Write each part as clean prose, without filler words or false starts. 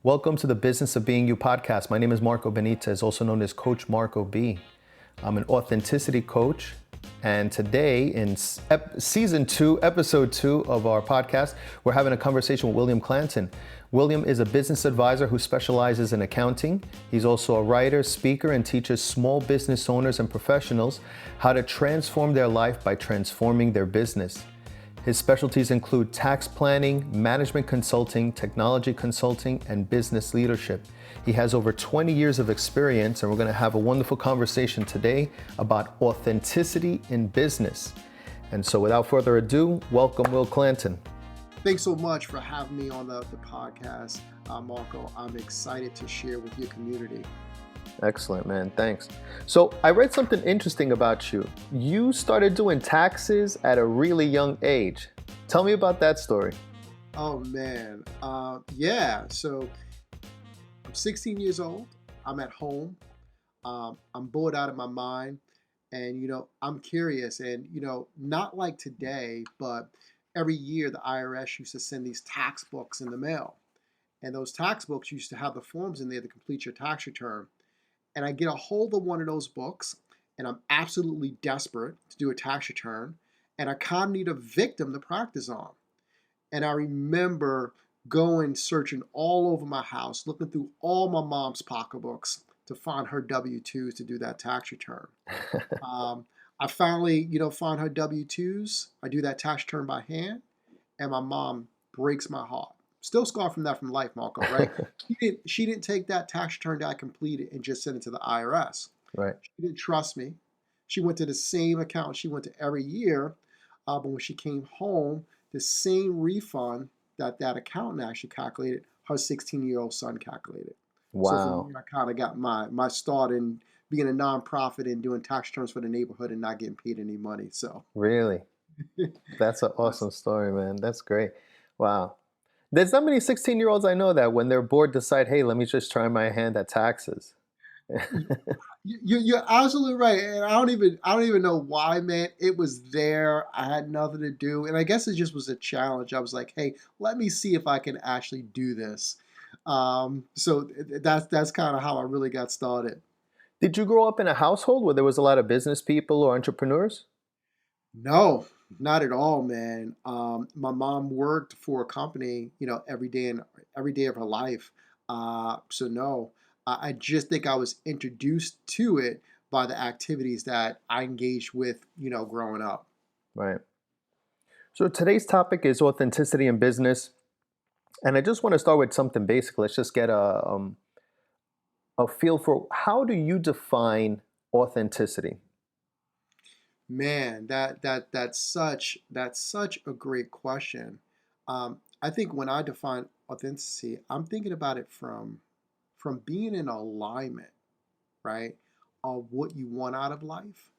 Welcome to the Business of Being You podcast. My name is Marco Benitez, also known as Coach Marco B. I'm an authenticity coach, and today in season 2, episode 2 of our podcast, we're having a conversation with William Clanton. William is a business advisor who specializes in accounting. He's also a writer, speaker, and teaches small business owners and professionals how to transform their life by transforming their business. His specialties include tax planning, management consulting, technology consulting, and business leadership. He has over 20 years of experience, and we're going to have a wonderful conversation today about authenticity in business. And so without further ado, welcome Will Clanton. Thanks so much for having me on the podcast, Marco. I'm excited to share with your community. Excellent, man. Thanks. So I read something interesting about you. You started doing taxes at a really young age. Tell me about that story. Oh, man. So I'm 16 years old. I'm at home. I'm bored out of my mind. And, I'm curious. And, not like today, but every year the IRS used to send these tax books in the mail. And those tax books used to have the forms in there to complete your tax return. And I get a hold of one of those books, and I'm absolutely desperate to do a tax return, and I kind of need a victim to practice on. And I remember going searching all over my house, looking through all my mom's pocketbooks to find her W-2s to do that tax return. I finally, find her W-2s. I do that tax return by hand, and my mom breaks my heart. Still scarred from that from life, Marco, right? She didn't take that tax return that I completed and just send it to the IRS. Right. She didn't trust me. She went to the same account she went to every year, but when she came home, the same refund that accountant actually calculated, her 16-year-old son calculated. Wow. So from there, I kind of got my start in being a nonprofit and doing tax returns for the neighborhood and not getting paid any money. So Really? That's an awesome story, man. That's great. Wow. There's not many 16-year-olds I know that when they're bored decide, hey, let me just try my hand at taxes. You're absolutely right, and I don't even know why, man. It was there. I had nothing to do, and I guess it just was a challenge. I was like, hey, let me see if I can actually do this. So that's kind of how I really got started. Did you grow up in a household where there was a lot of business people or entrepreneurs? No, not at all, man. My mom worked for a company, every day of her life. So no, I just think I was introduced to it by the activities that I engaged with, growing up. Right. So today's topic is authenticity in business. And I just want to start with something basic. Let's just get a feel for how do you define authenticity? Man, that's such a great question. I think when I define authenticity, I'm thinking about it from being in alignment, right, of what you want out of life,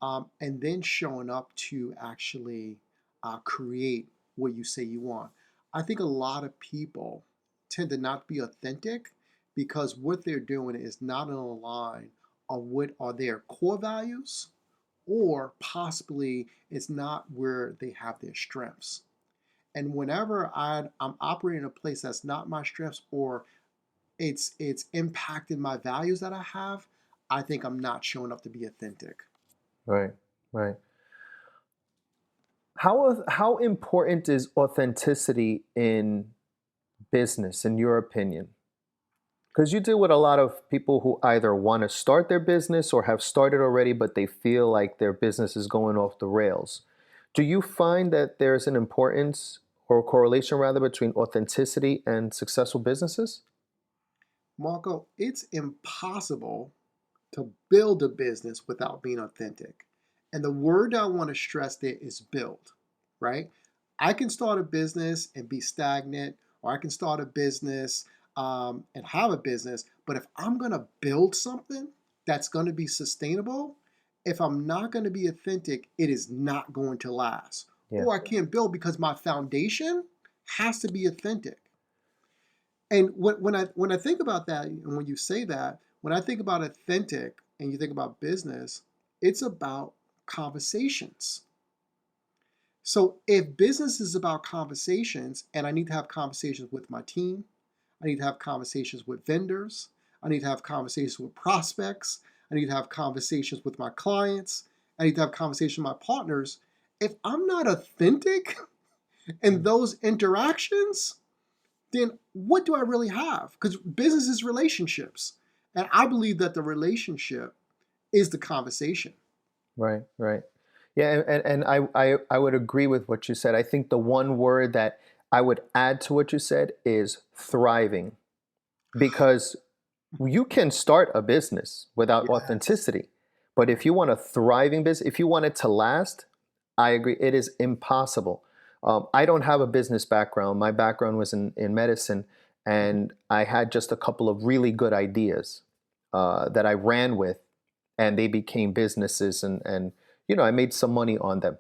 and then showing up to actually create what you say you want. I think a lot of people tend to not be authentic because what they're doing is not in a line of what are their core values, or possibly it's not where they have their strengths. And whenever I'm operating in a place that's not my strengths, or it's impacting my values that I have, I think I'm not showing up to be authentic. Right, right. How important is authenticity in business, in your opinion? Because you deal with a lot of people who either want to start their business or have started already, but they feel like their business is going off the rails. Do you find that there's an importance or a correlation rather between authenticity and successful businesses? Marco, it's impossible to build a business without being authentic. And the word I want to stress there is build, right? I can start a business and be stagnant, or I can start a business and have a business. But if I'm going to build something that's going to be sustainable, if I'm not going to be authentic, it is not going to last. Yeah. Or I can't build because my foundation has to be authentic. And when I think about that, and when you say that, when I think about authentic and you think about business, it's about conversations. So if business is about conversations and I need to have conversations with my team, I need to have conversations with vendors. I need to have conversations with prospects. I need to have conversations with my clients. I need to have conversations with my partners. If I'm not authentic in those interactions, then what do I really have? Because business is relationships. And I believe that the relationship is the conversation. Right, right. Yeah, and I would agree with what you said. I think the one word that I would add to what you said is thriving, because you can start a business without Yes. authenticity. But if you want a thriving business, if you want it to last, I agree, it is impossible. I don't have a business background. My background was in medicine, and I had just a couple of really good ideas that I ran with, and they became businesses, and I made some money on them.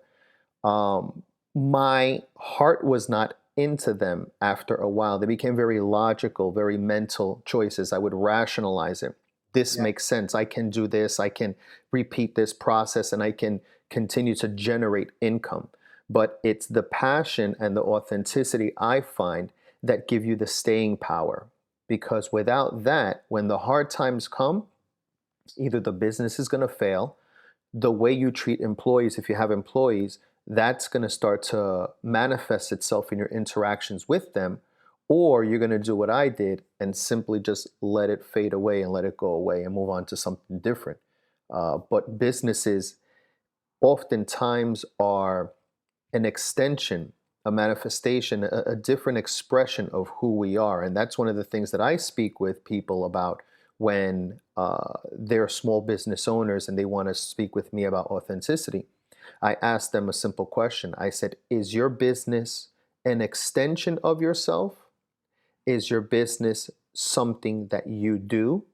um, my heart was not into them after a while. They became very logical, very mental choices. I would rationalize it. This Yeah. makes sense. I can do this. I can repeat this process, and I can continue to generate income. But it's the passion and the authenticity I find that give you the staying power. Because without that, when the hard times come, either the business is going to fail, the way you treat employees, if you have employees, that's going to start to manifest itself in your interactions with them, or you're going to do what I did and simply just let it fade away and let it go away and move on to something different. But businesses oftentimes are an extension, a manifestation, a different expression of who we are. And that's one of the things that I speak with people about when they're small business owners and they want to speak with me about authenticity. I ask them a simple question. I said, is your business an extension of yourself? Is your business something that you do?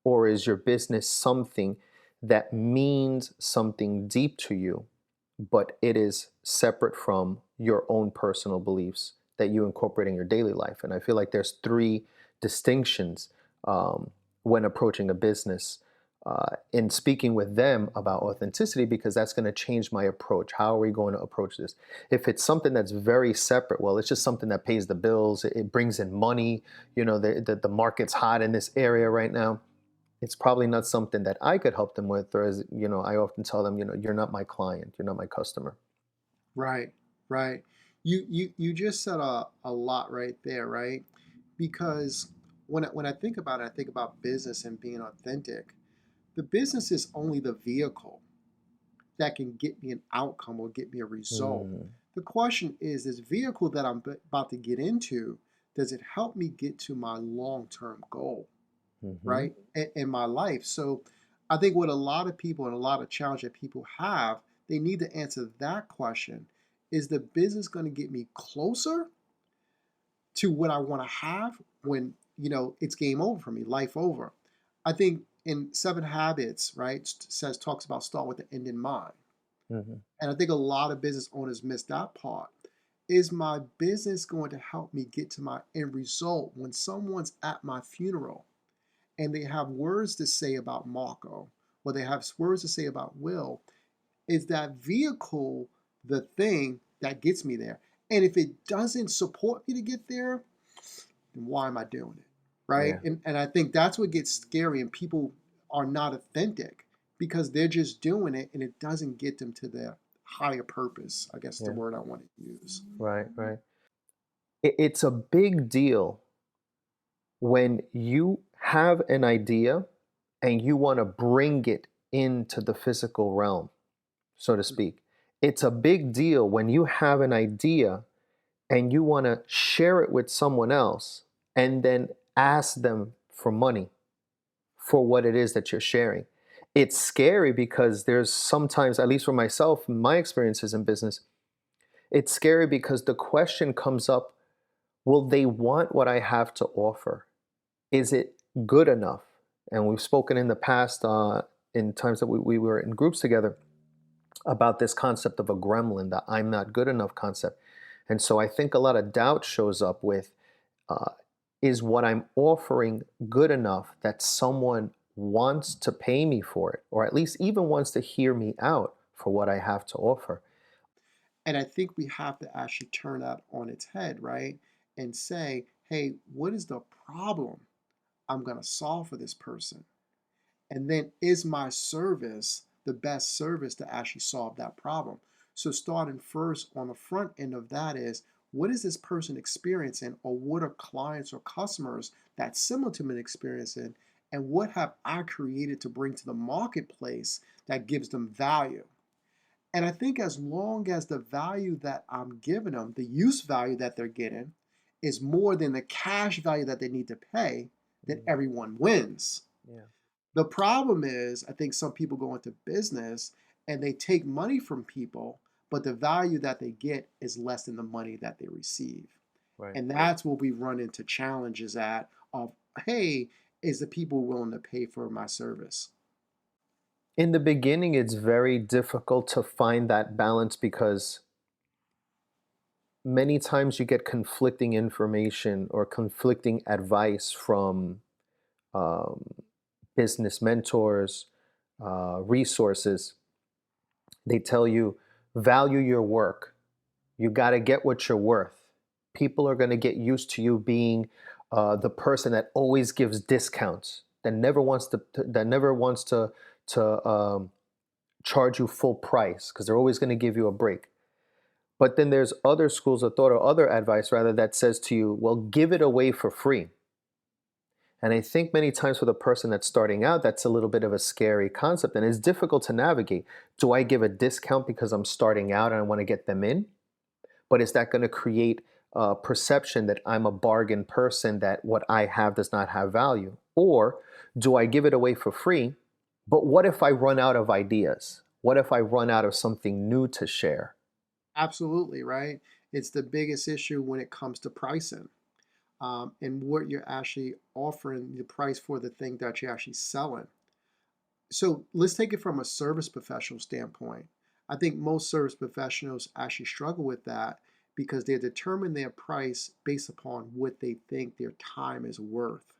Or is your business something that means something deep to you, but it is separate from your own personal beliefs that you incorporate in your daily life? And I feel like there's three distinctions when approaching a business, in speaking with them about authenticity, because that's going to change my approach. How are we going to approach this? If it's something that's very separate, well, it's just something that pays the bills, it brings in money, the market's hot in this area right now, it's probably not something that I could help them with. Or as I often tell them, you're not my client, you're not my customer. Right, right. You just said a lot right there, right? Because when I think about it, I think about business and being authentic. The business is only the vehicle that can get me an outcome or get me a result. Mm, The question is, this vehicle that I'm about to get into, does it help me get to my long-term goal, hmm. right? In my life. So I think what a lot of people and a lot of challenge that people have, they need to answer that question. Is the business going to get me closer to what I want to have when, it's game over for me, life over? I think in Seven Habits, right, says talks about start with the end in mind. Hmm. And I think a lot of business owners miss that part. Is my business going to help me get to my end result when someone's at my funeral and they have words to say about Marco or they have words to say about Will? Is that vehicle the thing that gets me there? And if it doesn't support me to get there, then why am I doing it? Right? Yeah, And I think that's what gets scary, and people are not authentic because they're just doing it and it doesn't get them to their higher purpose. I guess the yeah, word I want to use. right, right. It's a big deal when you have an idea and you want to bring it into the physical realm, so to speak. It's a big deal when you have an idea and you want to share it with someone else and then ask them for money for what it is that you're sharing. It's scary because there's sometimes, at least for myself, my experiences in business, it's scary because the question comes up, will they want what I have to offer? Is it good enough? And we've spoken in the past, in times that we were in groups together, about this concept of a gremlin, the I'm not good enough concept. And so I think a lot of doubt shows up with, uh, is what I'm offering good enough that someone wants to pay me for it, or at least even wants to hear me out for what I have to offer? And I think we have to actually turn that on its head, right? And say, hey, what is the problem I'm going to solve for this person? And then is my service the best service to actually solve that problem? So starting first on the front end of that is, what is this person experiencing, or what are clients or customers that's similar to them experiencing, and what have I created to bring to the marketplace that gives them value? And I think as long as the value that I'm giving them, the use value that they're getting, is more than the cash value that they need to pay, then Mm, everyone wins. yeah. The problem is, I think some people go into business and they take money from people, but the value that they get is less than the money that they receive. Right. And that's where we run into challenges at of, hey, is the people willing to pay for my service? In the beginning, it's very difficult to find that balance because many times you get conflicting information or conflicting advice from um, business mentors, resources. They tell you, value your work. You got to get what you're worth. People are going to get used to you being the person that always gives discounts, that never wants to charge you full price because they're always going to give you a break. But then there's other schools of thought or other advice rather that says to you, well, give it away for free. And I think many times for the person that's starting out, that's a little bit of a scary concept and it's difficult to navigate. Do I give a discount because I'm starting out and I want to get them in? But is that going to create a perception that I'm a bargain person, that what I have does not have value? Or do I give it away for free? But what if I run out of ideas? What if I run out of something new to share? Absolutely, right? It's the biggest issue when it comes to pricing, and what you're actually offering, the price for the thing that you're actually selling. So let's take it from a service professional standpoint. I think most service professionals actually struggle with that because they determine their price based upon what they think their time is worth,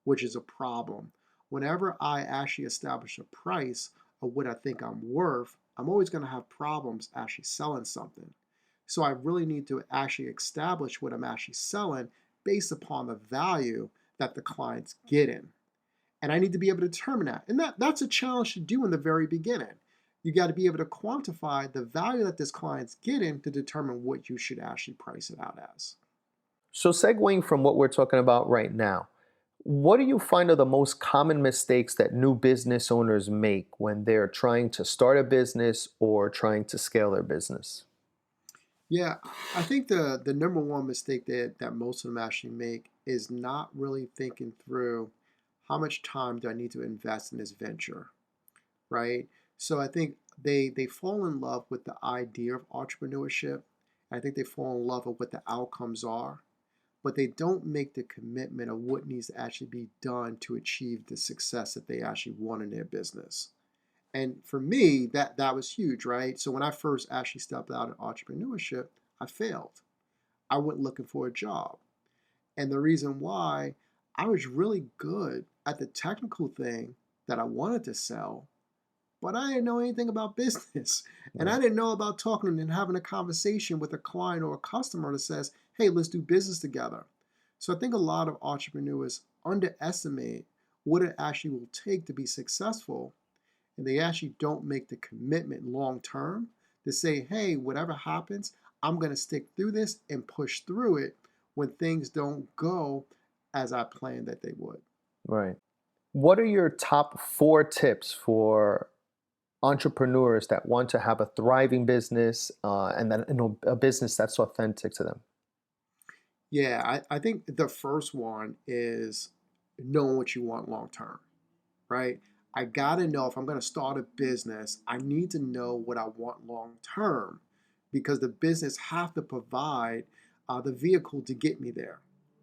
which is a problem. Whenever I actually establish a price of what I think I'm worth, I'm always going to have problems actually selling something. So I really need to actually establish what I'm actually selling based upon the value that the client's getting. And I need to be able to determine that. And that's a challenge to do in the very beginning. You got to be able to quantify the value that this client's getting to determine what you should actually price it out as. So, segueing from what we're talking about right now, what do you find are the most common mistakes that new business owners make when they're trying to start a business or trying to scale their business? Yeah, I think the number one mistake that most of them actually make is not really thinking through how much time do I need to invest in this venture, right? So I think they fall in love with the idea of entrepreneurship. I think they fall in love with what the outcomes are, but they don't make the commitment of what needs to actually be done to achieve the success that they actually want in their business. And for me, that was huge, right? So when I first actually stepped out in entrepreneurship, I failed. I went looking for a job. And the reason why, I was really good at the technical thing that I wanted to sell, but I didn't know anything about business. And Yeah. I didn't know about talking and having a conversation with a client or a customer that says, hey, let's do business together. So I think a lot of entrepreneurs underestimate what it actually will take to be successful, and they actually don't make the commitment long term to say, hey, whatever happens, I'm going to stick through this and push through it when things don't go as I planned that they would. Right. What are your top four tips for entrepreneurs that want to have a thriving business and then a business that's authentic to them? Yeah, I think the first one is knowing what you want long term, right? I got to know, if I'm going to start a business, I need to know what I want long term, because the business have to provide the vehicle to get me there.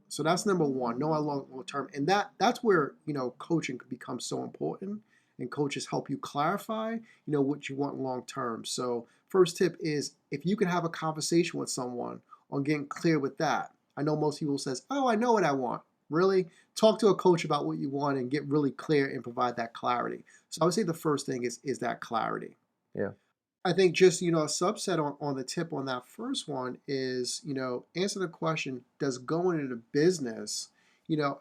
So that's number one, know I long term, and that's where coaching could become so important, and coaches help you clarify what you want long term. So first tip is, if you can have a conversation with someone on getting clear with that. I know most people says, oh, I know what I want. Really? Talk to a coach about what you want and get really clear and provide that clarity. So I would say the first thing is that clarity. Yeah. I think just, a subset on the tip on that first one is, answer the question, does going into business,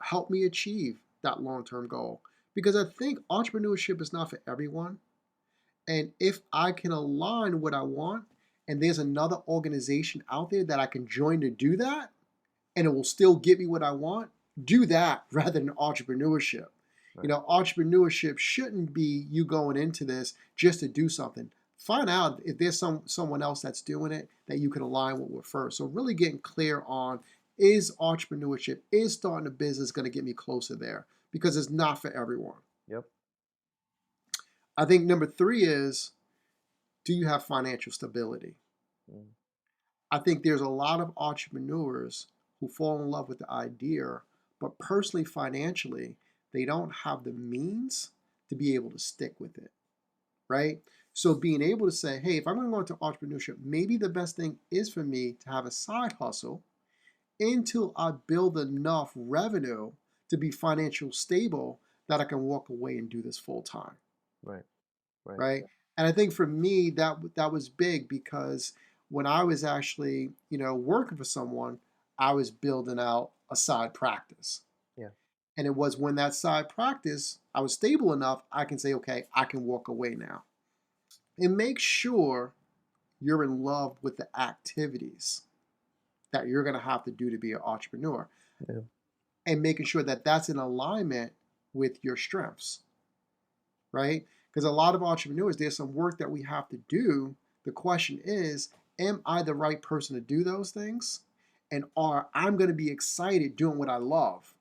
help me achieve that long-term goal? Because I think entrepreneurship is not for everyone. And if I can align what I want, and there's another organization out there that I can join to do that, and it will still get me what I want, do that rather than entrepreneurship. Right. Entrepreneurship shouldn't be you going into this just to do something. Find out if there's someone else that's doing it that you can align with first. So really getting clear on, is entrepreneurship, is starting a business going to get me closer there? Because it's not for everyone. Yep. I think number 3 is, do you have financial stability? Mm. I think there's a lot of entrepreneurs who fall in love with the idea, but personally, financially, they don't have the means to be able to stick with it, right? So being able to say, hey, if I'm going to go into entrepreneurship, maybe the best thing is for me to have a side hustle until I build enough revenue to be financially stable that I can walk away and do this full time. Right. Right. Right? And I think for me that was big because when I was actually, working for someone, I was building out a side practice. Yeah. And it was when that side practice, I was stable enough, I can say, okay, I can walk away now. And make sure you're in love with the activities that you're going to have to do to be an entrepreneur. Yeah. And making sure that that's in alignment with your strengths, right? Because a lot of entrepreneurs, there's some work that we have to do. The question is, am I the right person to do those things? And I'm going to be excited doing what I love.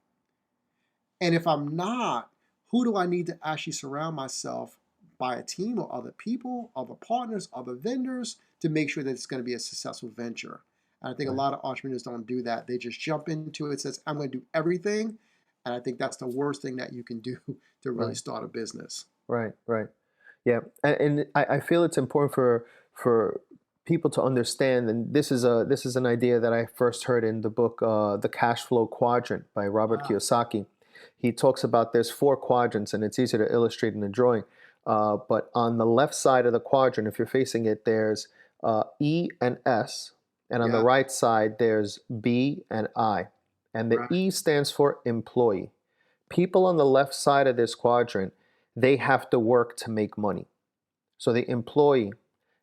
And if I'm not, who do I need to actually surround myself by a team or other people, other partners, other vendors to make sure that it's going to be a successful venture? And I think a lot of entrepreneurs don't do that. They just jump into it, says, I'm going to do everything. And I think that's the worst thing that you can do to really start a business. Right. Right. Yeah. And I feel it's important for people to understand, and this is an idea that I first heard in the book The Cash Flow Quadrant by Robert Kiyosaki. He talks about there's 4 quadrants, and it's easy to illustrate in a drawing. But on the left side of the quadrant, if you're facing it, there's E and S. And on the right side, there's B and I. And the E stands for employee. People on the left side of this quadrant, they have to work to make money. So the employee.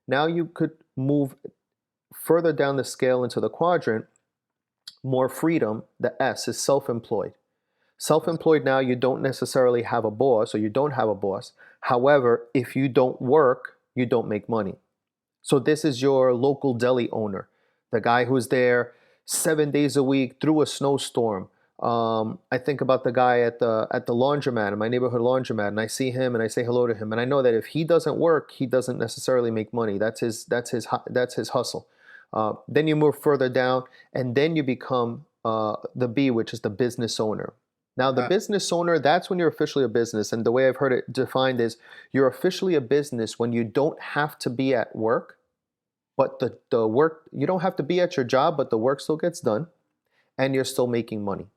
Now you could move further down the scale into the quadrant, more freedom. The S is self-employed. Self-employed, now you don't necessarily have a boss, or you don't have a boss. However, if you don't work, you don't make money. So this is your local deli owner, the guy who's there 7 days a week through a snowstorm. I think about the guy at the laundromat, in my neighborhood laundromat, and I see him and I say hello to him, and I know that if he doesn't work, he doesn't necessarily make money. That's his hustle. Then you move further down, and then you become the B, which is the business owner. Now, the business owner, that's when you're officially a business. And the way I've heard it defined is you're officially a business when you don't have to be at work, but the work, you don't have to be at your job, but the work still gets done and you're still making money.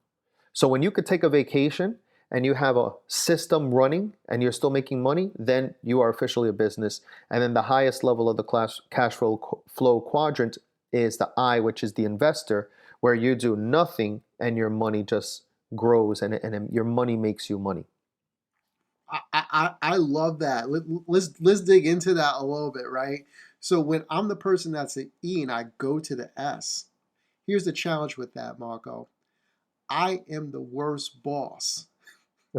So when you could take a vacation and you have a system running and you're still making money, then you are officially a business. And then the highest level of the cash flow quadrant is the I, which is the investor, where you do nothing and your money just grows and your money makes you money. I love that. Let's dig into that a little bit, right? So when I'm the person that's an E and I go to the S, here's the challenge with that, Marco. I am the worst boss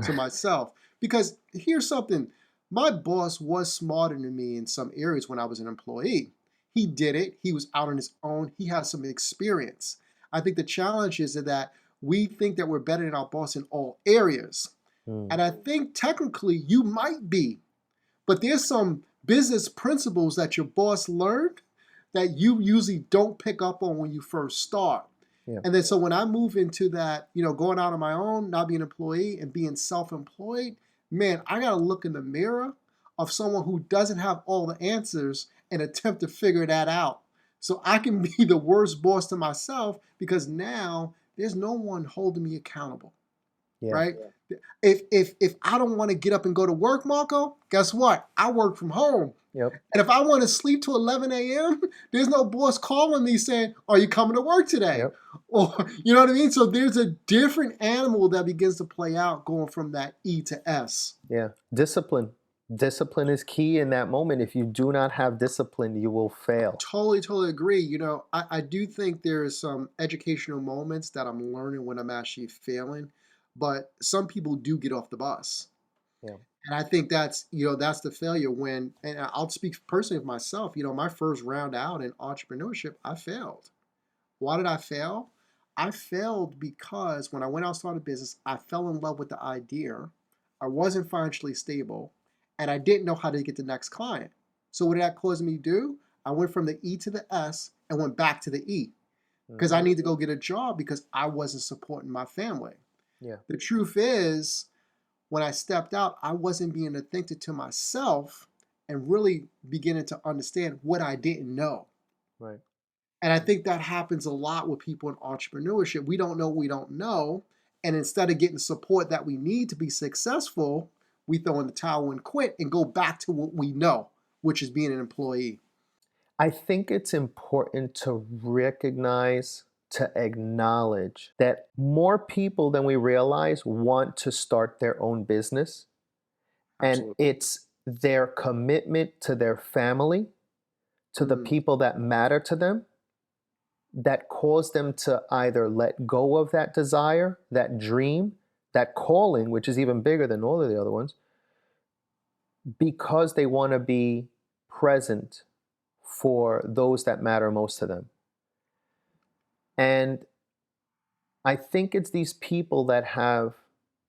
to myself because here's something. My boss was smarter than me in some areas when I was an employee. He did it. He was out on his own. He has some experience. I think the challenge is that we think that we're better than our boss in all areas. And I think technically you might be, but there's some business principles that your boss learned that you usually don't pick up on when you first start. Yeah. And then so when I move into that, going out on my own, not being an employee and being self-employed, man, I got to look in the mirror of someone who doesn't have all the answers and attempt to figure that out. So I can be the worst boss to myself because now there's no one holding me accountable. Yeah. right? If I don't want to get up and go to work, Marco, guess what? I work from home. Yep. And if I want to sleep till 11 a.m., there's no boss calling me saying, "Are you coming to work today?" Yep. Or, you know what I mean? So there's a different animal that begins to play out going from that E to S. Yeah. Discipline. Discipline is key in that moment. If you do not have discipline, you will fail. Totally agree. I do think there's some educational moments that I'm learning when I'm actually failing, but some people do get off the bus. Yeah. And I think that's the failure when, and I'll speak personally of myself, my first round out in entrepreneurship, I failed. Why did I fail? I failed because when I went out and started business, I fell in love with the idea. I wasn't financially stable, and I didn't know how to get the next client. So what did that cause me to do? I went from the E to the S and went back to the E because I need to go get a job because I wasn't supporting my family. Yeah. The truth is, when I stepped out, I wasn't being authentic to myself and really beginning to understand what I didn't know. Right. And I think that happens a lot with people in entrepreneurship. We don't know what we don't know. And instead of getting support that we need to be successful, we throw in the towel and quit and go back to what we know, which is being an employee. I think it's important to recognize, to acknowledge that more people than we realize want to start their own business. And Absolutely. it's their commitment to their family, to the people that matter to them, that cause them to either let go of that desire, that dream, that calling, which is even bigger than all of the other ones, because they want to be present for those that matter most to them. And I think it's these people that have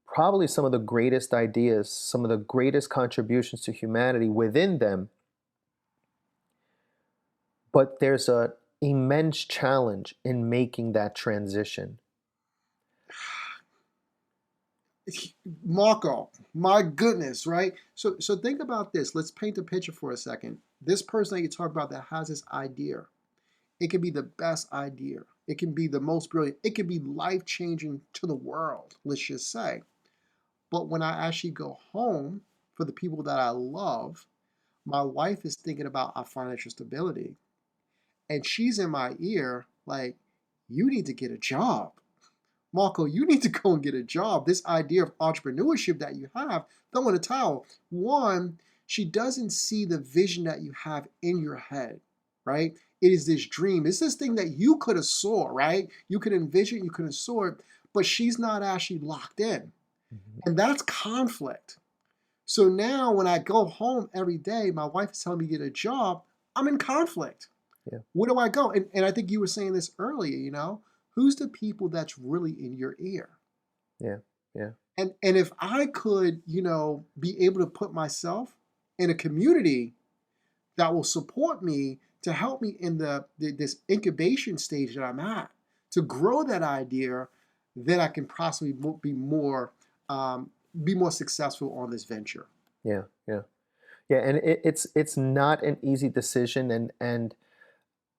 probably some of the greatest ideas, some of the greatest contributions to humanity within them. But there's an immense challenge in making that transition. Marco, my goodness, right? So think about this. Let's paint a picture for a second. This person that you talk about that has this idea, it can be the best idea. It can be the most brilliant. It can be life-changing to the world, let's just say. But when I actually go home for the people that I love, my wife is thinking about our financial stability. And she's in my ear like, you need to get a job. Marco, you need to go and get a job. This idea of entrepreneurship that you have, throw in a towel. One, she doesn't see the vision that you have in your head, right? It is this dream. It's this thing that you could have saw, right? You could envision, you could have saw it, but she's not actually locked in. And that's conflict. So now when I go home every day, my wife is telling me to get a job, I'm in conflict. Yeah. Where do I go? And I think you were saying this earlier, who's the people that's really in your ear? Yeah. Yeah. And if I could, be able to put myself in a community that will support me to help me in this incubation stage that I'm at, to grow that idea, then I can possibly be more successful on this venture. Yeah. Yeah. Yeah. And it's not an easy decision. And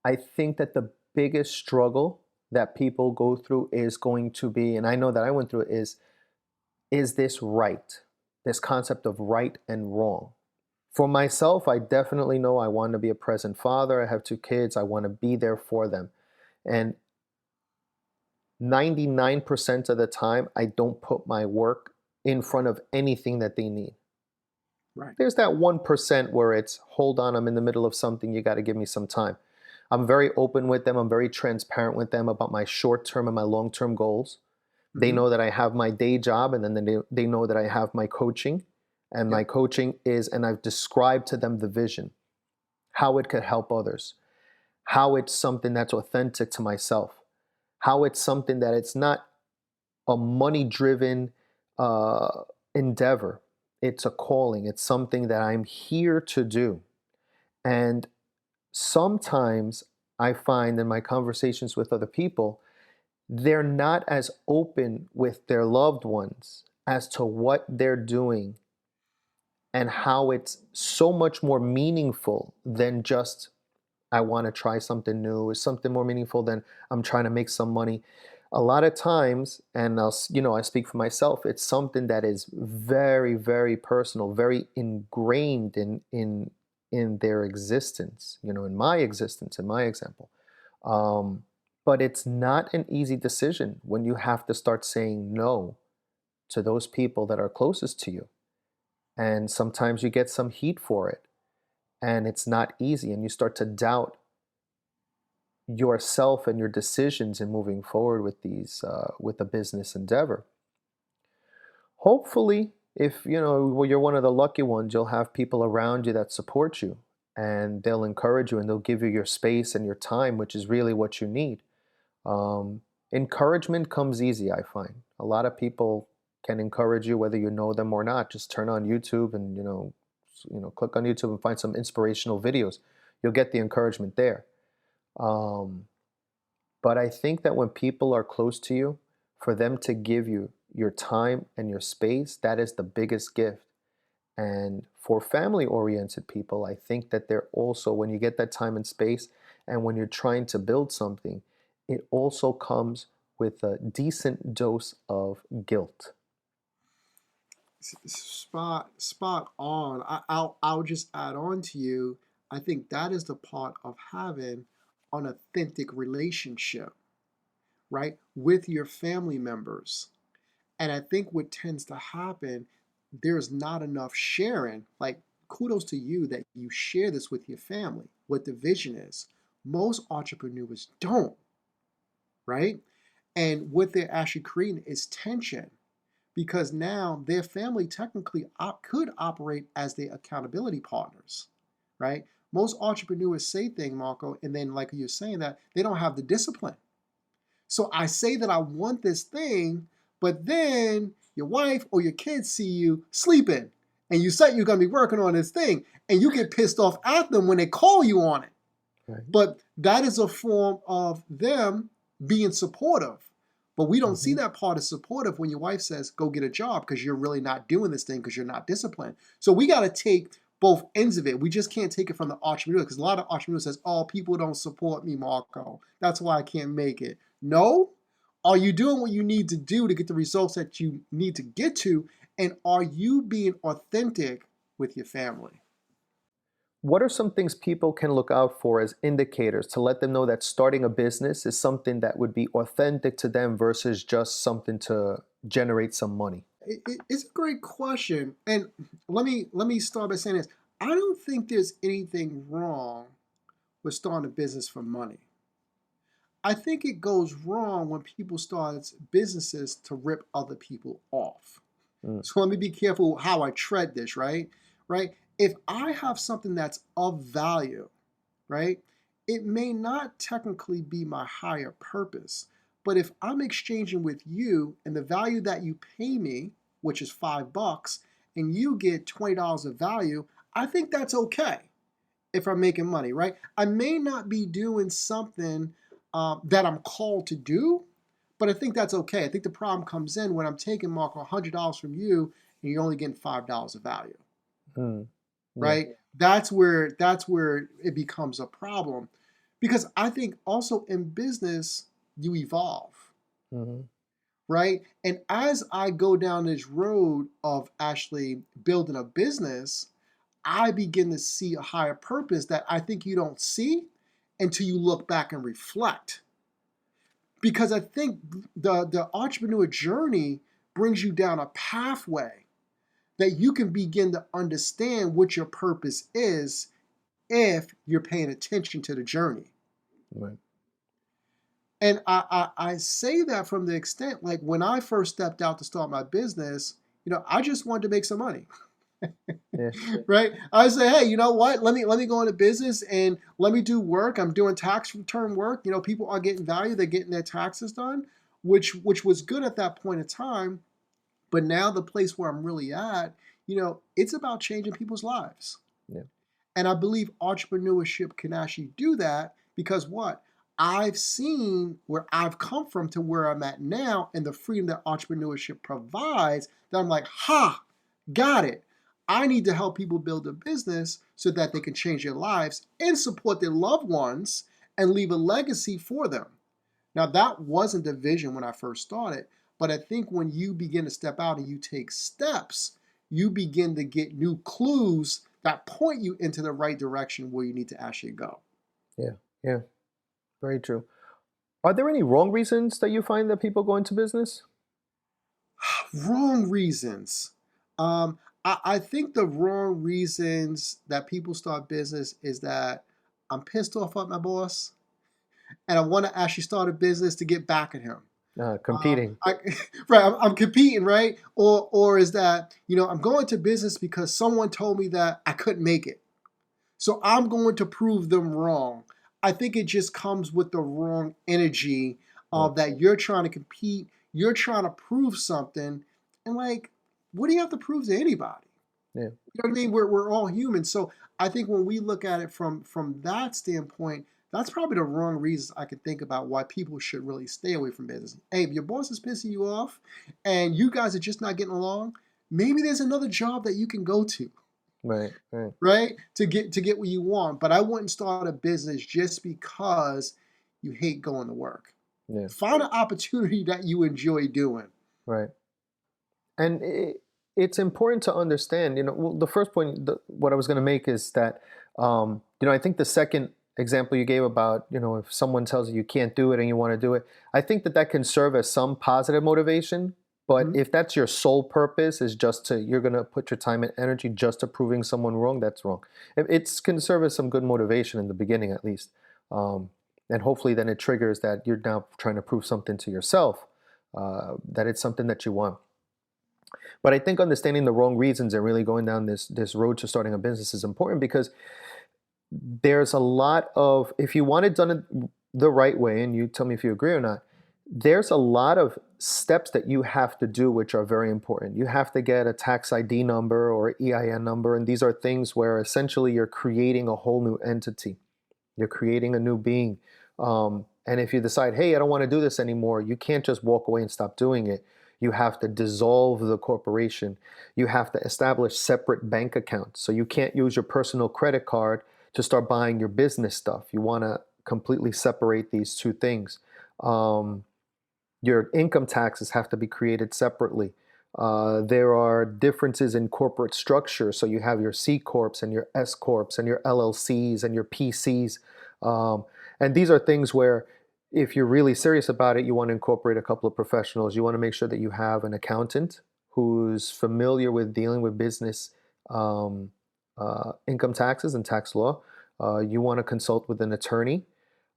I think that the biggest struggle that people go through is going to be, and I know that I went through it, is this right? This concept of right and wrong. For myself, I definitely know I want to be a present father. I have 2 kids. I want to be there for them. And 99% of the time, I don't put my work in front of anything that they need. Right. There's that 1% where it's, hold on, I'm in the middle of something. You got to give me some time. I'm very open with them. I'm very transparent with them about my short-term and my long-term goals. They know that I have my day job, and then they know that I have my coaching. And my coaching is, and I've described to them the vision, how it could help others, how it's something that's authentic to myself, how it's something that it's not a money-driven endeavor. It's a calling. It's something that I'm here to do. And sometimes I find in my conversations with other people, they're not as open with their loved ones as to what they're doing and how it's so much more meaningful than just, I want to try something new. It's something more meaningful than I'm trying to make some money. A lot of times, and I speak for myself, it's something that is very, very personal, very ingrained in their existence, in my existence, in my example. Um, but it's not an easy decision when you have to start saying no to those people that are closest to you. And sometimes you get some heat for it, and it's not easy, and you start to doubt yourself and your decisions in moving forward with these with a business endeavor. Hopefully, if you're one of the lucky ones, you'll have people around you that support you, and they'll encourage you, and they'll give you your space and your time, which is really what you need. Encouragement comes easy, I find. A lot of people can encourage you whether you know them or not. Just turn on YouTube and click on YouTube and find some inspirational videos. You'll get the encouragement there. Um, but I think that when people are close to you, for them to give you your time and your space, that is the biggest gift. And for family oriented people, I think that they're also, when you get that time and space, and when you're trying to build something, it also comes with a decent dose of guilt. Spot on. I'll just add on to you. I think that is the part of having an authentic relationship, right, with your family members. And I think what tends to happen, there's not enough sharing. Like, kudos to you that you share this with your family, what the vision is. Most entrepreneurs don't, right? And what they're actually creating is tension, because now their family technically could operate as their accountability partners, right? Most entrepreneurs say things, Marco, and then, like you're saying, that they don't have the discipline. So I say that I want this thing, but then your wife or your kids see you sleeping, and you said you're going to be working on this thing, and you get pissed off at them when they call you on it. Right. But that is a form of them being supportive. But we don't see that part as supportive when your wife says, go get a job, because you're really not doing this thing because you're not disciplined. So we got to take both ends of it. We just can't take it from the entrepreneur, because a lot of entrepreneurs says, oh, people don't support me, Marco. That's why I can't make it. No. Are you doing what you need to do to get the results that you need to get to? And are you being authentic with your family? What are some things people can look out for as indicators to let them know that starting a business is something that would be authentic to them versus just something to generate some money? It's a great question. And let me start by saying this. I don't think there's anything wrong with starting a business for money. I think it goes wrong when people start businesses to rip other people off. So let me be careful how I tread this, right? Right? If I have something that's of value, right, it may not technically be my higher purpose, but if I'm exchanging with you and the value that you pay me, which is $5, and you get $20 of value, I think that's okay if I'm making money, right? I may not be doing something that I'm called to do, but I think that's okay. I think the problem comes in when I'm taking, Marco, $100 from you and you're only getting $5 of value. Yeah. Right? That's where it becomes a problem, because I think also in business you evolve, right? And as I go down this road of actually building a business, I begin to see a higher purpose that I think you don't see until you look back and reflect. Because I think the entrepreneur journey brings you down a pathway that you can begin to understand what your purpose is if you're paying attention to the journey. Right. And I say that from the extent, like when I first stepped out to start my business, I just wanted to make some money. Yeah. Right? I say, hey, you know what? Let me go into business and let me do work. I'm doing tax return work. People are getting value. They're getting their taxes done, which was good at that point in time. But now the place where I'm really at, it's about changing people's lives. Yeah. And I believe entrepreneurship can actually do that, because what? I've seen where I've come from to where I'm at now, and the freedom that entrepreneurship provides, that I'm like, got it. I need to help people build a business so that they can change their lives and support their loved ones and leave a legacy for them. Now, that wasn't the vision when I first started, but I think when you begin to step out and you take steps, you begin to get new clues that point you into the right direction where you need to actually go. Yeah, yeah, very true. Are there any wrong reasons that you find that people go into business? Wrong reasons. I think the wrong reasons that people start business is that I'm pissed off at my boss and I want to actually start a business to get back at him. Competing. I, right, I'm competing, right? Or is that, I'm going to business because someone told me that I couldn't make it. So I'm going to prove them wrong. I think it just comes with the wrong energy Mm, of that you're trying to compete, you're trying to prove something, and like, what do you have to prove to anybody? yeah, You know what I mean? We're all human. So I think when we look at it from that standpoint, that's probably the wrong reasons I can think about why people should really stay away from business. Hey, if your boss is pissing you off and you guys are just not getting along, maybe there's another job that you can go to, right, right. right? To get what you want. But I wouldn't start a business just because you hate going to work. Yeah, Find an opportunity that you enjoy doing. right. And it's important to understand, well, the first point, what I was going to make is that, I think the second example you gave about, if someone tells you you can't do it and you want to do it, I think that that can serve as some positive motivation. But Mhm. if that's your sole purpose is just you're going to put your time and energy just to proving someone wrong, that's wrong. It's can serve as some good motivation in the beginning, at least. Um, and hopefully then it triggers that you're now trying to prove something to yourself, that it's something that you want. But I think understanding the wrong reasons and really going down this road to starting a business is important because there's a lot of, if you want it done the right way, and you tell me if you agree or not, there's a lot of steps that you have to do which are very important. You have to get a tax ID number or EIN number, and these are things where essentially you're creating a whole new entity. You're creating a new being. And if you decide, hey, I don't want to do this anymore, you can't just walk away and stop doing it. You have to dissolve the corporation. You have to establish separate bank accounts. So you can't use your personal credit card to start buying your business stuff. You want to completely separate these two things. Um, your income taxes have to be created separately. There are differences in corporate structure. So you have your C Corps and your S Corps and your LLCs and your PCs. And these are things where if you're really serious about it, you want to incorporate a couple of professionals. You want to make sure that you have an accountant who's familiar with dealing with business um, income taxes and tax law. You want to consult with an attorney.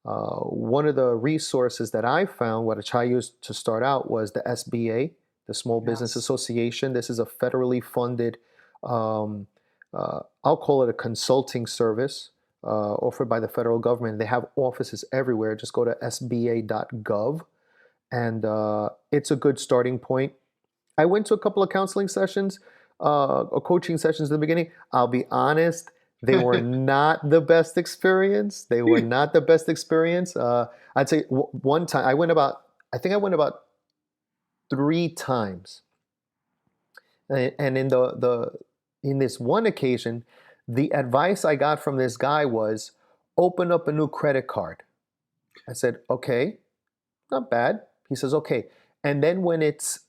One of the resources that I found, what I used to start out, was the SBA, the Small Business Yes. Association. This is a federally funded, I'll call it a consulting service offered by the federal government. They have offices everywhere. Just go to sba.gov, and it's a good starting point. I went to a couple of counseling sessions, or coaching sessions in the beginning. I'll be honest, they were not the best experience. They were not the best experience. I'd say one time I think I went about 3 times, and in this one occasion, the advice I got from this guy was open up a new credit card. I said, okay, not bad. He says, okay. And then when it's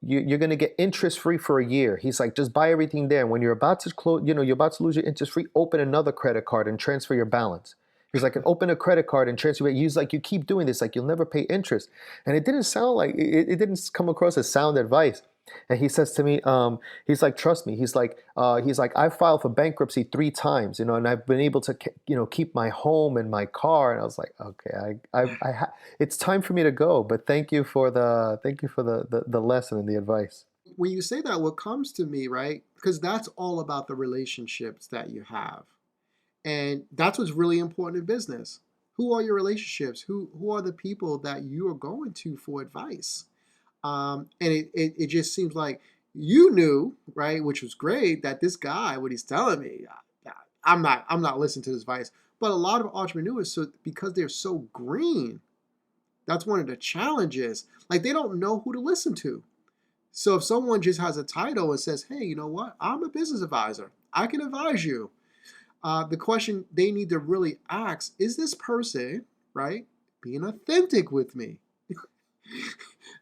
you're going to get interest free for a year. He's like, just buy everything there. And when you're about to close, you're about to lose your interest free, open another credit card and transfer your balance. He's like, and open a credit card and transfer it. He's like, you keep doing this, like you'll never pay interest. And it didn't sound like it didn't come across as sound advice. And he says to me, he's like, trust me. He's like, I filed for bankruptcy 3 times, and I've been able to, keep my home and my car. And I was like, okay, it's time for me to go. But thank you for the lesson and the advice. When you say that, what comes to me, right? Because that's all about the relationships that you have. And that's what's really important in business. Who are your relationships? Who are the people that you are going to for advice? And it just seems like you knew, right, which was great, that this guy, what he's telling me, I'm not listening to this advice. But a lot of entrepreneurs, so because they're so green, that's one of the challenges. Like they don't know who to listen to. So if someone just has a title and says, hey, you know what? I'm a business advisor. I can advise you. The question they need to really ask is this person, right? being authentic with me?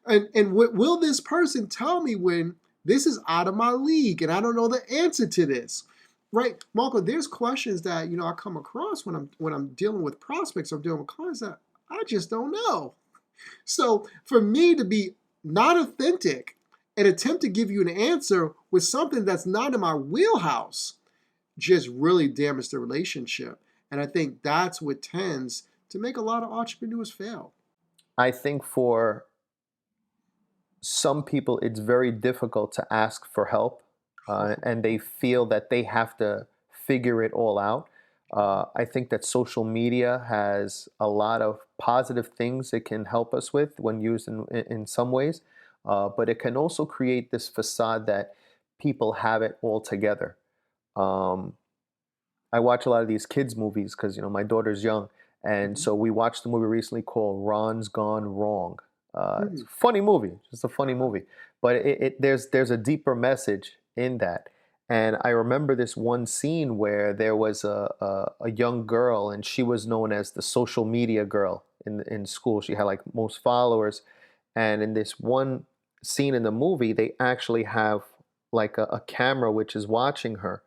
And will this person tell me when this is out of my league and I don't know the answer to this? Right, Marco, there's questions that I come across when I'm dealing with prospects or dealing with clients that I just don't know. So for me to be not authentic and attempt to give you an answer with something that's not in my wheelhouse just really damage the relationship. And I think that's what tends to make a lot of entrepreneurs fail. I think for some people, it's very difficult to ask for help, and they feel that they have to figure it all out. I think that social media has a lot of positive things it can help us with when used in some ways, but it can also create this facade that people have it all together. Um, I watch a lot of these kids movies because my daughter's young, and Mhm. so we watched a movie recently called Ron's Gone Wrong. It's Hmm. a funny movie, just a funny movie, but there's a deeper message in that. And I remember this one scene where there was a young girl, and she was known as the social media girl in school. She had like most followers, and in this one scene in the movie, they actually have like a camera which is watching her,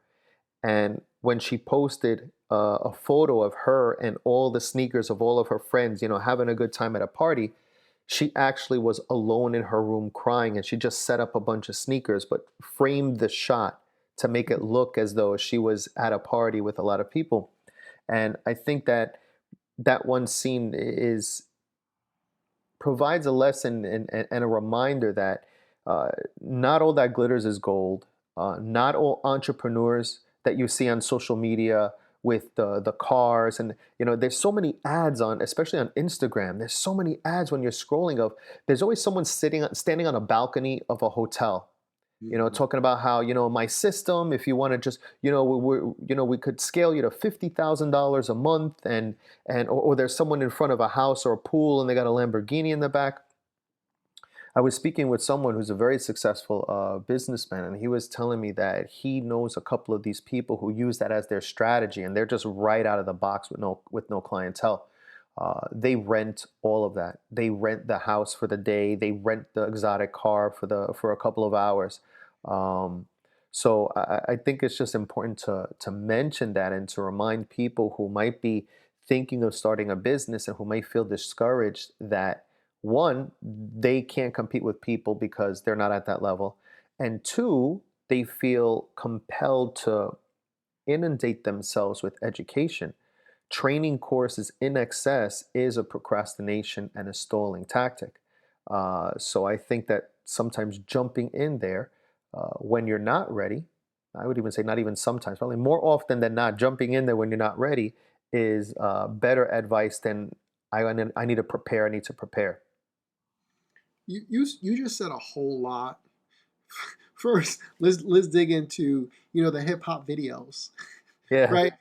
and when she posted a photo of her and all the sneakers of all of her friends, having a good time at a party, she actually was alone in her room crying, and she just set up a bunch of sneakers, but framed the shot to make it look as though she was at a party with a lot of people. And I think that that one scene is provides a lesson and a reminder that uh, not all that glitters is gold. Not all entrepreneurs that you see on social media with the cars, and there's so many ads on, especially on Instagram. There's so many ads when you're scrolling of. There's always someone standing on a balcony of a hotel, Mhm. talking about how, my system, if you want to just, we could scale you to $50,000 a month, or there's someone in front of a house or a pool and they got a Lamborghini in the back. I was speaking with someone who's a very successful businessman, and he was telling me that he knows a couple of these people who use that as their strategy, and they're just right out of the box with no clientele. They rent all of that. They rent the house for the day. They rent the exotic car for a couple of hours. Um, so I think it's just important to mention that and to remind people who might be thinking of starting a business and who may feel discouraged that one, they can't compete with people because they're not at that level. And two, they feel compelled to inundate themselves with education. Training courses in excess is a procrastination and a stalling tactic. So I think that sometimes jumping in there when you're not ready, I would even say not even sometimes, probably more often than not, jumping in there when you're not ready is better advice than I need to prepare, I need to prepare. You just said a whole lot. First, let's dig into the hip hop videos, Yeah, right?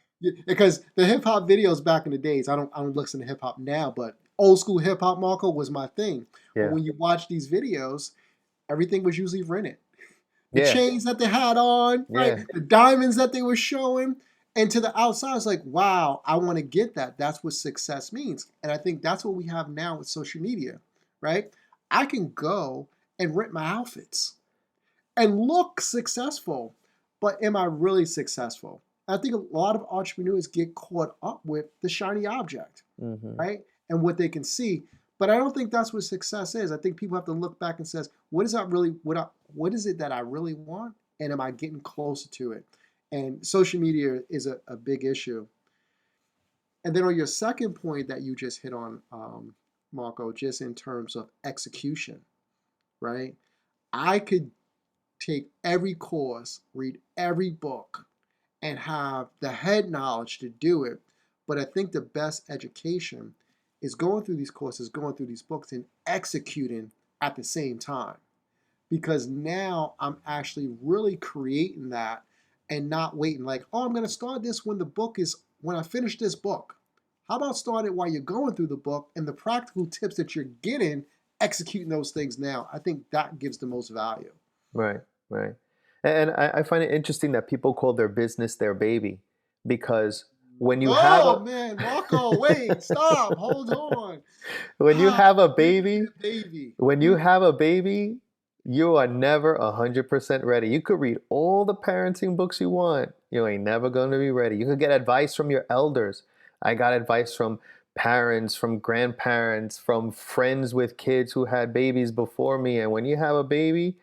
Because the hip hop videos back in the days, I don't listen to hip hop now, but old school hip hop, Marco, was my thing. But yeah, when you watch these videos, everything was usually rented. The yeah, chains that they had on, right? yeah, The diamonds that they were showing. And to the outside, it's like, wow, I want to get that. That's what success means. And I think that's what we have now with social media, right? I can go and rent my outfits and look successful, but am I really successful? I think a lot of entrepreneurs get caught up with the shiny object, hmm, right? And what they can see. But I don't think that's what success is. I think people have to look back and says, what is it that I really want? And am I getting closer to it? And social media is a big issue. And then on your second point that you just hit on, Marco, just in terms of execution, right? I could take every course, read every book, and have the head knowledge to do it. But I think the best education is going through these courses, going through these books, and executing at the same time. Because now I'm actually really creating that and not waiting like, oh, I'm going to start this when I finish this book. How about start it while you're going through the book and the practical tips that you're getting, executing those things now? I think that gives the most value. right, right. And I find it interesting that people call their business their baby because when you have Oh a man, Marco, wait, stop, hold on. When you Ah, have a baby, baby, baby. when you Mm. have a baby, you are never 100% ready. You could read all the parenting books you want. You ain't never going to be ready. You could get advice from your elders. I got advice from parents, from grandparents, from friends with kids who had babies before me. And when you have a baby,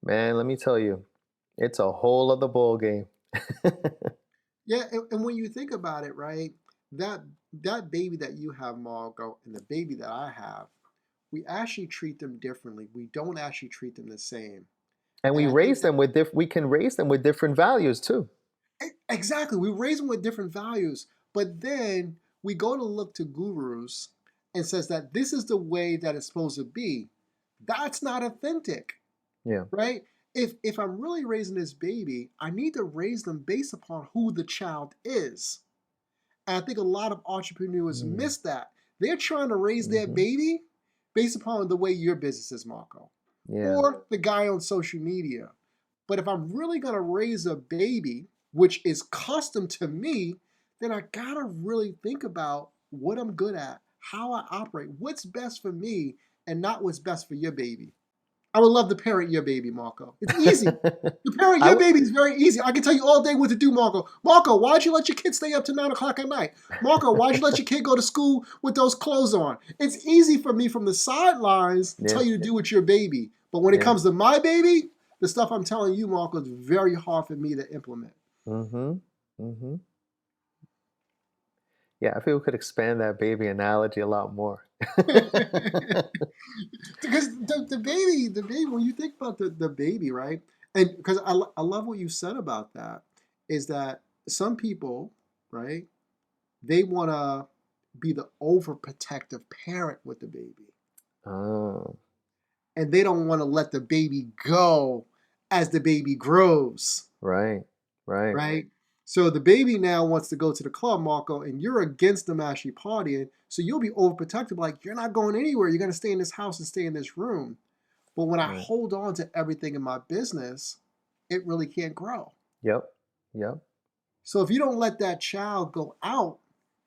man, let me tell you, it's a whole other ball game. Yeah, and when you think about it, right, that that baby that you have, Margot, and the baby that I have, we actually treat them differently. We don't actually treat them the same. And And we I think raise them with we can raise them with different values too. exactly, we raise them with different values, but then we go to look to gurus and says that this is the way that it's supposed to be. That's not authentic, Yeah. right? If I'm really raising this baby, I need to raise them based upon who the child is. And I think a lot of entrepreneurs Mm. miss that. They're trying to raise their Hmm. baby based upon the way your business is, Marco, Yeah. or the guy on social media. But if I'm really going to raise a baby, which is custom to me, then I got to really think about what I'm good at, how I operate, what's best for me, and not what's best for your baby. I would love to parent your baby, Marco. It's easy. To parent I your w- baby is very easy. I can tell you all day what to do, Marco. Marco, why'd you let your kid stay up to 9 o'clock at night? Marco, why'd you let your kid go to school with those clothes on? It's easy for me from the sidelines to yeah. tell you to do with your baby. But when it Yeah. comes to my baby, the stuff I'm telling you, Marco, is very hard for me to implement. Mm-hmm. Mm-hmm. Yeah, I feel we could expand that baby analogy a lot more. Because the baby, when you think about the baby, right? And because I love what you said about that, is that some people, right, they want to be the overprotective parent with the baby. Oh, And they don't want to let the baby go as the baby grows, right, right. right? So the baby now wants to go to the club, Marco, and you're against them actually partying. So you'll be overprotective, like, you're not going anywhere. You're going to stay in this house and stay in this room. But when I Right. hold on to everything in my business, it really can't grow. Yep, yep. So if you don't let that child go out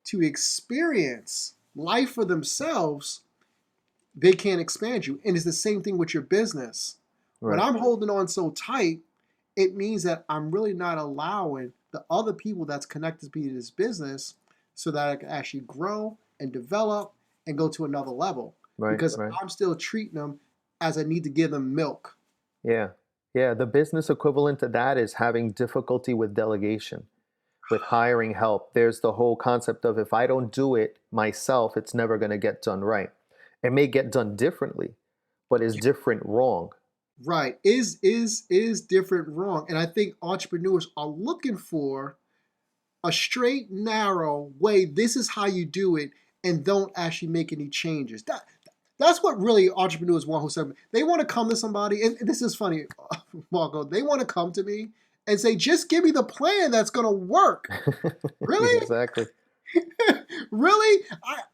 to experience life for themselves, they can't expand you. And it's the same thing with your business. When Right, I'm holding on so tight, it means that I'm really not allowing the other people that's connected to me to this business so that I can actually grow and develop and go to another level right, because right. I'm still treating them as I need to give them milk. Yeah, yeah. The business equivalent to that is having difficulty with delegation, with hiring help. There's the whole concept of if I don't do it myself, it's never going to get done right. It may get done differently, but is different wrong. Right. Is different wrong. And I think entrepreneurs are looking for a straight, narrow way. This is how you do it, and don't actually make any changes. That's what really entrepreneurs want. Who said they want to come to somebody, and this is funny, Marco. They want to come to me and say, "Just give me the plan that's going to work." Really? Exactly. Really?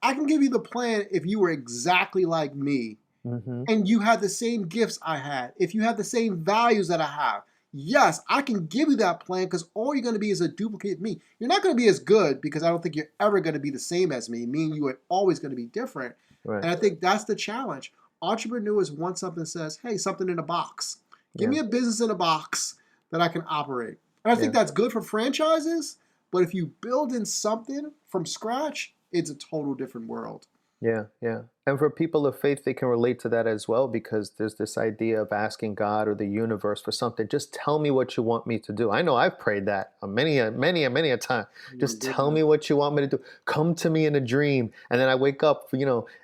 I can give you the plan if you were exactly like me Hmm. and you had the same gifts I had, if you have the same values that I have, yes, I can give you that plan because all you're going to be is a duplicate of me. You're not going to be as good because I don't think you're ever going to be the same as me. Me and you are always going to be different. Right. And I think that's the challenge. Entrepreneurs want something that says, hey, something in a box. Give Yeah. me a business in a box that I can operate. And I think Yeah. that's good for franchises. But if you build in something from scratch, it's a total different world. Yeah, yeah. And for people of faith, they can relate to that as well because there's this idea of asking God or the universe for something. Just tell me what you want me to do. I know I've prayed that many a time. My Just tell me goodness. what you want me to do. Come to me in a dream. And then I wake up,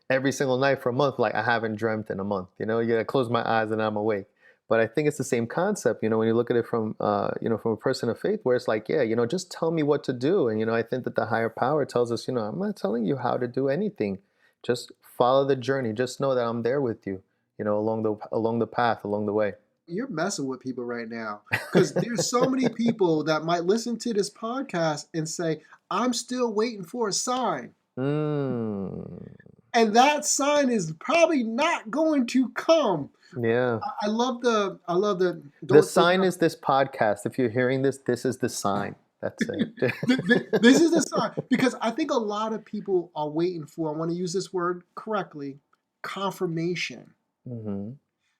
every single night for a month, like I haven't dreamt in a month. You gotta close my eyes and I'm awake. But I think it's the same concept, when you look at it from a person of faith, where it's like, yeah, just tell me what to do. And I think that the higher power tells us, I'm not telling you how to do anything. Just follow the journey. Just know that I'm there with you, along the path, along the way. You're messing with people right now because there's so many people that might listen to this podcast and say, I'm still waiting for a sign. Mm, And that sign is probably not going to come. yeah. I love the The don't sign have, is this podcast. If you're hearing this, this is the sign That's it. This is the sign because I think a lot of people are waiting for, I want to use this word correctly, confirmation. Hmm.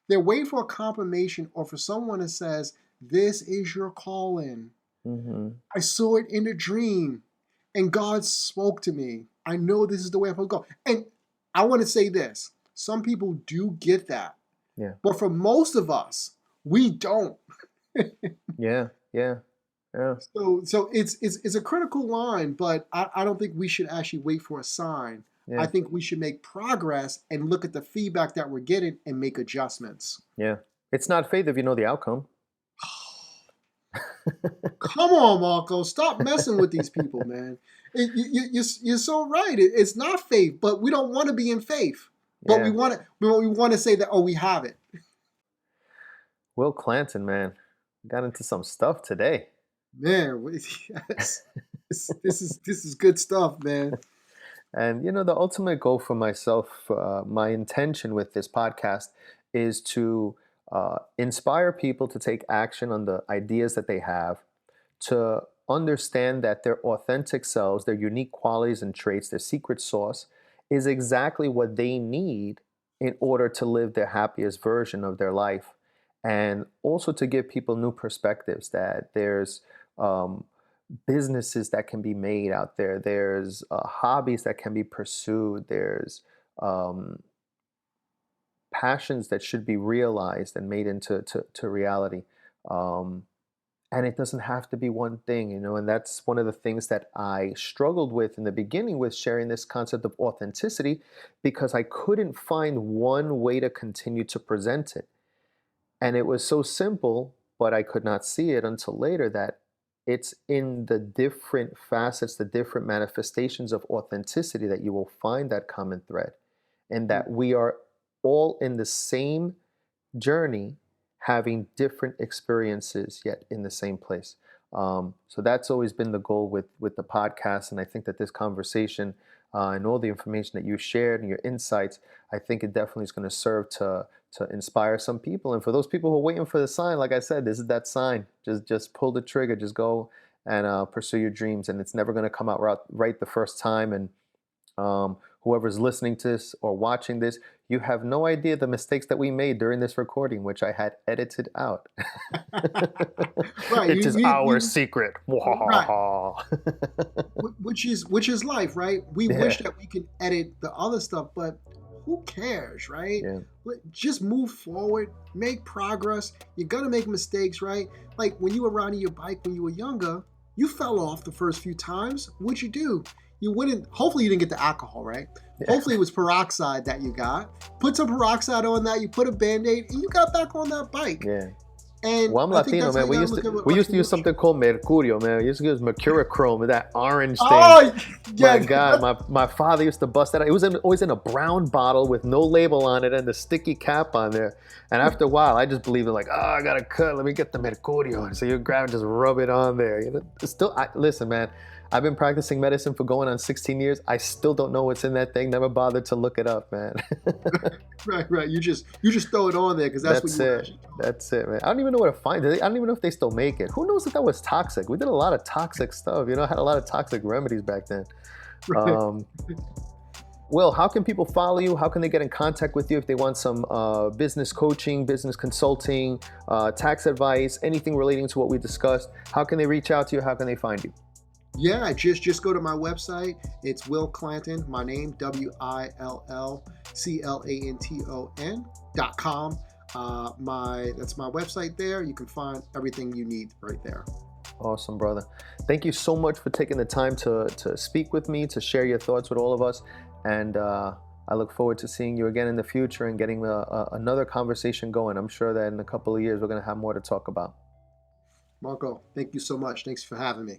They're waiting for a confirmation or for someone that says, this is your calling. Hmm. I saw it in a dream and God spoke to me. I know this is the way I'm supposed to go. And I want to say this. Some people do get that. Yeah. But for most of us, we don't. Yeah. Yeah. Yeah. So it's a critical line, but I don't think we should actually wait for a sign. I Yeah. think we should make progress and look at the feedback that we're getting and make adjustments. Yeah. It's not faith if you know the outcome. Come on, Marco, stop messing with these people, man. You're so right. It's not faith, but we don't want to be in faith. But we Yeah. want to say that, oh, we have it. Will Clanton, man, got into some stuff today. Man, yes. This is good stuff, man. And the ultimate goal for myself, my intention with this podcast is to inspire people to take action on the ideas that they have, to understand that their authentic selves, their unique qualities and traits, their secret sauce is exactly what they need in order to live their happiest version of their life. And also to give people new perspectives that there's um, businesses that can be made out there. There's hobbies that can be pursued. There's um, passions that should be realized and made into to reality. Um, and it doesn't have to be one thing, and that's one of the things that I struggled with in the beginning with sharing this concept of authenticity because I couldn't find one way to continue to present it. And it was so simple, but I could not see it until later that it's in the different facets, the different manifestations of authenticity that you will find that common thread, and that we are all in the same journey, having different experiences, yet in the same place. So that's always been the goal with the podcast, and I think that this conversation and all the information that you shared and your insights, I think it definitely is going to serve to inspire some people. And for those people who are waiting for the sign, like I said, this is that sign. Just pull the trigger, just go and pursue your dreams, and it's never going to come out right the first time. And whoever's listening to this or watching this, you have no idea the mistakes that we made during this recording, which I had edited out. Right. It is our secret. Right. Which is life, right? We wish that we could edit the other stuff, but who cares, right? Yeah. Just move forward, make progress. You're gonna make mistakes, right? Like when you were riding your bike when you were younger, you fell off the first few times. What'd you do? You wouldn't. Hopefully, you didn't get the alcohol, right? Yeah. Hopefully, it was peroxide that you got. Put some peroxide on that. You put a Band-Aid, and you got back on that bike. Yeah. And well, I'm Latino, man. We used to use something called mercurio, man. We used to use mercurochrome, that orange thing. Oh, yeah. My God, my father used to bust that out. It was always in a brown bottle with no label on it and the sticky cap on there. And after a while, I just believed in I got a cut. Let me get the mercurio. And so you grab and just rub it on there. Listen, man. I've been practicing medicine for going on 16 years. I still don't know what's in that thing. Never bothered to look it up, man. Right. You just throw it on there because that's what you it. That's it, man. I don't even know where to find it. I don't even know if they still make it. Who knows that was toxic? We did a lot of toxic stuff. Had a lot of toxic remedies back then. Right. Will, how can people follow you? How can they get in contact with you if they want some business coaching, business consulting, tax advice, anything relating to what we discussed? How can they reach out to you? How can they find you? Yeah, just go to my website. It's Will Clanton, my name, WILLCLANTON.com. That's my website there. You can find everything you need right there. Awesome, brother. Thank you so much for taking the time to speak with me, to share your thoughts with all of us. And I look forward to seeing you again in the future and getting another conversation going. I'm sure that in a couple of years, we're going to have more to talk about. Marco, thank you so much. Thanks for having me.